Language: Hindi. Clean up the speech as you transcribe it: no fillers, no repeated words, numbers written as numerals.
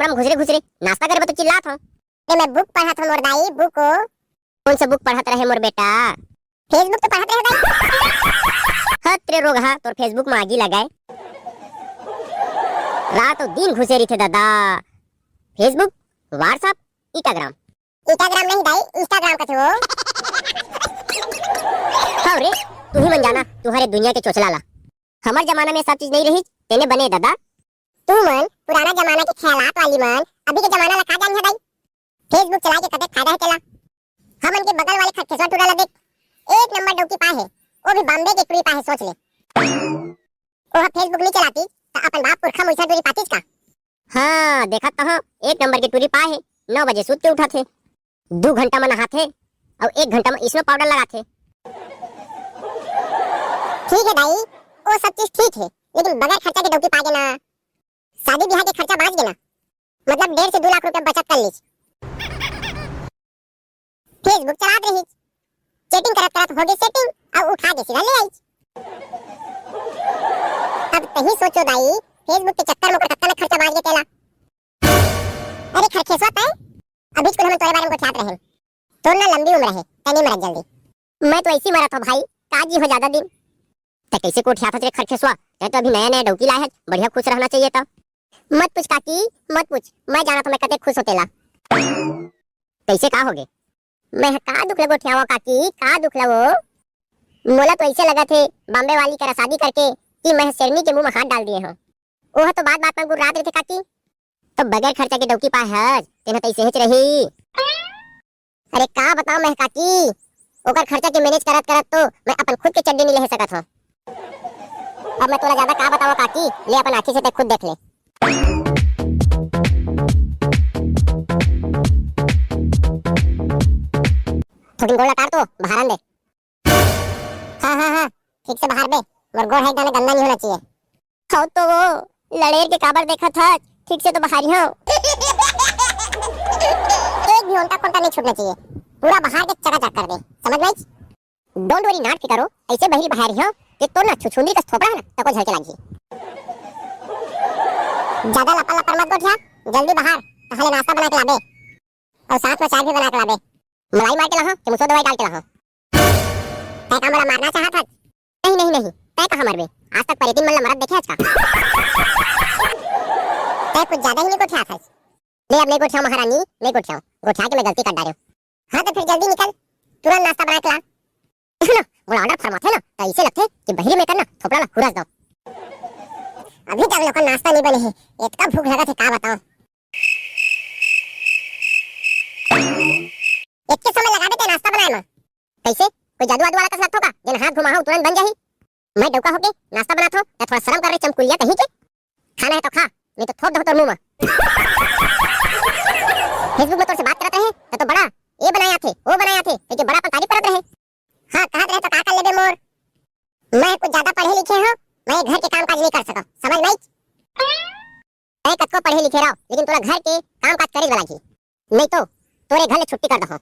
कमरा में घुसरे घुसरे नाश्ता करे तो चिल्लात हो। अरे मैं बुक पढ़त हूं मोर दाई बुक को। कौन सा बुक पढ़त रहे मोर बेटा? फेसबुक तो पढ़त रहे दाई। हत तेरे रोग हा तोर फेसबुक में आगी लगाए। रात और दिन घुसे रही थे दादा। Facebook, WhatsApp, Instagram. इंस्टाग्राम नहीं दाई, इंस्टाग्राम का थे वो। हाँ रे, तू ही मन जाना, तुम्हारे दुनिया के चोचला। हमार जमाना में सब चीज नहीं रही, तेने बने दादा। तू मन पुराना जमाना के ख्यालात वाली मन अभी के जमाना ला का जान है दाई। फेसबुक चला के कदे फायदा है तेला। हमन के बगल वाले खटकेसवा टूरा ला देख, एक नंबर डौकी पाए है, वो भी बॉम्बे के टूरी पाए है, सोच ले। ओहा फेसबुक नहीं चलाती तो अपन बाप पुरखा मुइसा टूरी पातीस का। हाँ देखा तो हाँ, एक नंबर की टूरी पाए है। 9 बजे सूत के उठा थे, 2 घंटा में नहाथे और 1 घंटा में इसमें पाउडर लगाथे। ठीक है दाई, वो सब चीज ठीक है, लेकिन बगैर खर्चा के डौकी पागे ना, शादी ब्याह के खर्चा बाच गए ना, मतलब 1.5 से 2 लाख रुपया बचत कर लीज। फेसबुक चलात रही, चैटिंग करत करत हो गई सेटिंग और उठा के सीधा ले आई। अब तही सोचो दाई, फेसबुक के चक्कर में कत्ता ने खर्चा बाच गए तेला। अरे खरखेसवा तय अभी कुल हम तोरे बारे में गोठियात रहे, तोर ना लंबी उम्र है, तनी मरत जल्दी। मैं तो ऐसी मरा था भाई, काजी हो ज्यादा दिन। ते कैसे कोठिया था तेरे खरखेसवा? ते तो अभी नया नया डौकी लाया है, बढ़िया खुश रहना चाहिए था। मत पूछ काकी, मत पूछ, मैं जाना था मैं कते खुश होतेला। कैसे का होगे? मैं का दुख लगो ठियावा काकी, का दुख लगो? मोला तो ऐसे लगा थे बॉम्बे वाली का शादी करके कि मैं शेरनी के मुंह में हाथ डाल दिए हो। ओह तो बात बात में गुर्रात रहे थे काकी। तो बगैर खर्चा के डौकी पाए है, तेना तो ऐसे हिच रही। अरे का बताओ मैं काकी, ओकर खर्चा के मैनेज करत करत तो मैं अपन खुद के चड्डी नहीं ले सकत हूं। अब मैं तोला ज्यादा का बताओ काकी, ले अपन आंखी से ते खुद देख ले। थोड़ी गोला तार तो बाहर दे। हाँ ठीक से बाहर दे, मोर गोड़ है एकदम गंदा नहीं होना चाहिए। खाओ तो वो लड़ेर के काबर देखा था, ठीक से तो बाहर ही हो। एक भी उल्टा पुल्टा नहीं छूटना चाहिए, पूरा बाहर के चकाचक कर दे, समझ गई? डोंट वरी नाट करो, ऐसे बहिरी बाहर ही हो कि तो ना छुछुंदी का थोपड़ा है ना तको झलके लागी। ज्यादा लपा लपा मत गोठिया, जल्दी बाहर, पहले नाश्ता बना के लाबे और साथ में चाय भी बना के लाबे। मलाई मार के लाहो कि मुसो दवाई डाल के लाहो? तय का मला मारना चाहत हस? नहीं नहीं नहीं, तय कहां मरबे? आज तक परितिन मन मरद देखे आज का? तय कुछ ज्यादा ही नहीं गोठिया हस। ले अब ले गोठिया महारानी, ले गोठिया, गोठिया के मैं गलती कर डालियो। हाँ तो फिर जल्दी निकल, तुरंत नाश्ता बना के ला। ना वो ऑर्डर फरमाते ना तो ऐसे लगते कि बहिरी में करना थोपड़ा ला हुरस दो। अभी तक लोग का नाश्ता नहीं बने है, इतना भूख लगा थे का बताओ। इतने समय लगा देते नाश्ता बनाए में? कैसे कोई जादू वादू वाला कस लगता होगा जन हाथ घुमाओ तुरंत बन जाही? मैं डौका होके नाश्ता बनाता हूं या थोड़ा शर्म कर रहे चमकुलिया कहीं के? खाना है तो खा, नहीं तो थोप दो तोर मुंह में। फेसबुक में तोर से बात करत रहे तो बड़ा ये बनाया थे वो बनाया थे, लेकिन बड़ा अपन तारीफ करत रहे। हाँ कहत रहे तो का कर लेबे मोर, मैं कुछ ज्यादा पढ़े लिखे हूं, मैं घर के काम काज नहीं कर सका, समझ नहीं? तय कतको पढ़े लिखे रहो लेकिन तोरा घर के काम काज करे वाला की नहीं तो तोरे घर ले छुट्टी कर दहो।